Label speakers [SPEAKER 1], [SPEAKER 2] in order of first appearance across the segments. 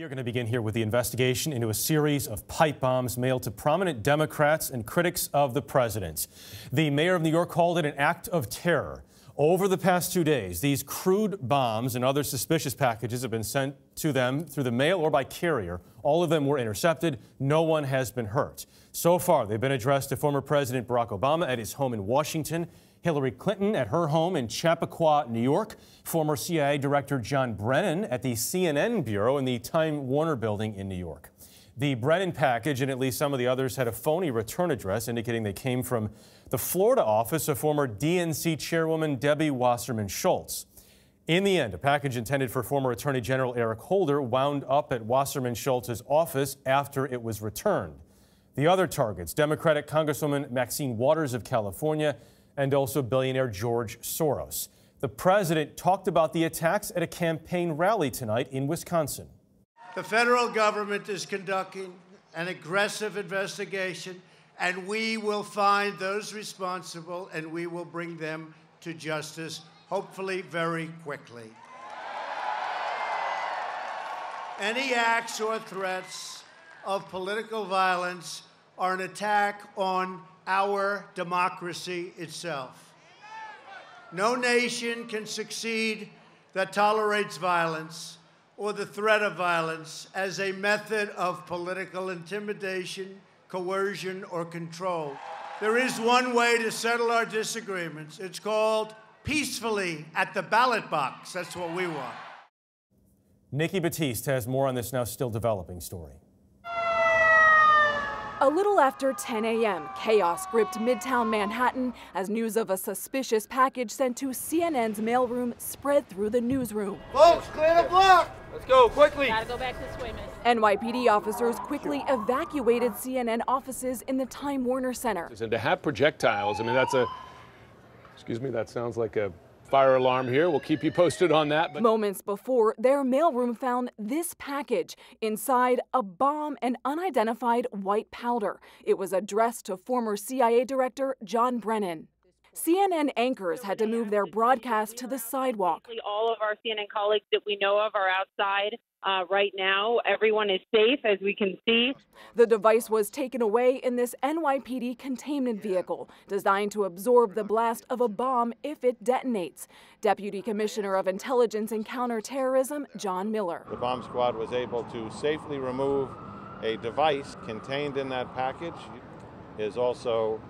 [SPEAKER 1] We are going to begin here with the investigation into a series of pipe bombs mailed to prominent Democrats and critics of the president. The mayor of New York called it an act of terror. Over the past 2 days, these crude bombs and other suspicious packages have been sent to them through the mail or by carrier. All of them were intercepted. No one has been hurt. So far, they've been addressed to former President Barack Obama at his home in Washington, Hillary Clinton at her home in Chappaqua, New York, former CIA Director John Brennan at the CNN Bureau in the Time Warner Building in New York. The Brennan package and at least some of the others had a phony return address indicating they came from the Florida office of former DNC Chairwoman Debbie Wasserman Schultz. In the end, a package intended for former Attorney General Eric Holder wound up at Wasserman Schultz's office after it was returned. The other targets, Democratic Congresswoman Maxine Waters of California and also billionaire George Soros. The president talked about the attacks at a campaign rally tonight in Wisconsin.
[SPEAKER 2] The federal government is conducting an aggressive investigation, and we will find those responsible and we will bring them to justice, hopefully very quickly. Any acts or threats of political violence are an attack on our democracy itself. No nation can succeed that tolerates violence or the threat of violence as a method of political intimidation, coercion, or control. There is one way to settle our disagreements. It's called peacefully at the ballot box. That's what we want.
[SPEAKER 1] Nikki Battiste has more on this now still developing story.
[SPEAKER 3] A little after 10 a.m., chaos gripped Midtown Manhattan as news of a suspicious package sent to CNN's mailroom spread through the newsroom.
[SPEAKER 2] Folks, clear the block!
[SPEAKER 4] Let's go, quickly!
[SPEAKER 5] Gotta go back this way, miss.
[SPEAKER 3] NYPD officers quickly evacuated CNN offices in the Time Warner Center.
[SPEAKER 4] And to have projectiles, I mean, that sounds like a fire alarm here. We'll keep you posted on that. But
[SPEAKER 3] moments before, their mailroom found this package. Inside, a bomb and unidentified white powder. It was addressed to former CIA Director John Brennan. CNN anchors had to move their broadcast to the sidewalk.
[SPEAKER 5] All of our CNN colleagues that we know of are outside right now. Everyone is safe, as we can see.
[SPEAKER 3] The device was taken away in this NYPD containment vehicle, designed to absorb the blast of a bomb if it detonates. Deputy Commissioner of Intelligence and Counterterrorism, John Miller.
[SPEAKER 6] The bomb squad was able to safely remove a device contained in that package. Is also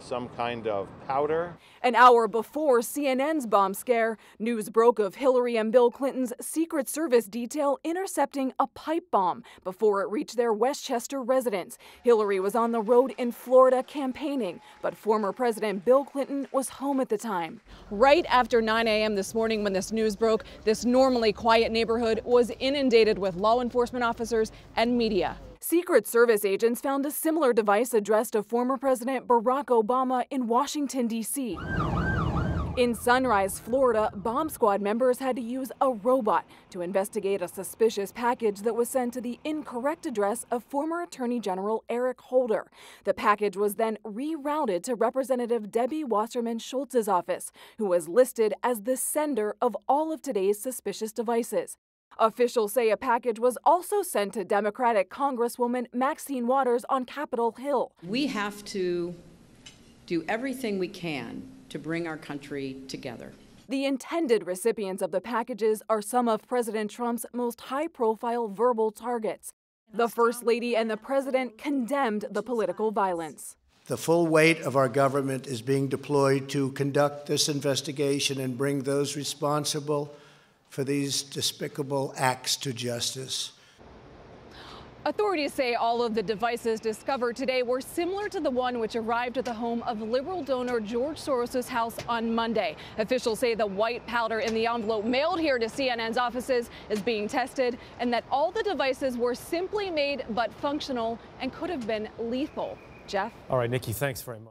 [SPEAKER 6] some kind of powder.
[SPEAKER 3] An hour before CNN's bomb scare, news broke of Hillary and Bill Clinton's Secret Service detail intercepting a pipe bomb before it reached their Westchester residence. Hillary was on the road in Florida campaigning, but former President Bill Clinton was home at the time.
[SPEAKER 7] Right after 9 a.m. this morning when this news broke, this normally quiet neighborhood was inundated with law enforcement officers and media.
[SPEAKER 3] Secret Service agents found a similar device addressed to former President Barack Obama in Washington, D.C. In Sunrise, Florida, bomb squad members had to use a robot to investigate a suspicious package that was sent to the incorrect address of former Attorney General Eric Holder. The package was then rerouted to Representative Debbie Wasserman Schultz's office, who was listed as the sender of all of today's suspicious devices. Officials say a package was also sent to Democratic Congresswoman Maxine Waters on Capitol Hill.
[SPEAKER 8] We have to do everything we can to bring our country together.
[SPEAKER 3] The intended recipients of the packages are some of President Trump's most high-profile verbal targets. The First Lady and the President condemned the political violence.
[SPEAKER 2] The full weight of our government is being deployed to conduct this investigation and bring those responsible for these despicable acts to justice.
[SPEAKER 7] Authorities say all of the devices discovered today were similar to the one which arrived at the home of liberal donor George Soros' house on Monday. Officials say the white powder in the envelope mailed here to CNN's offices is being tested, and that all the devices were simply made but functional and could have been lethal. Jeff?
[SPEAKER 1] All right, Nikki, thanks very much.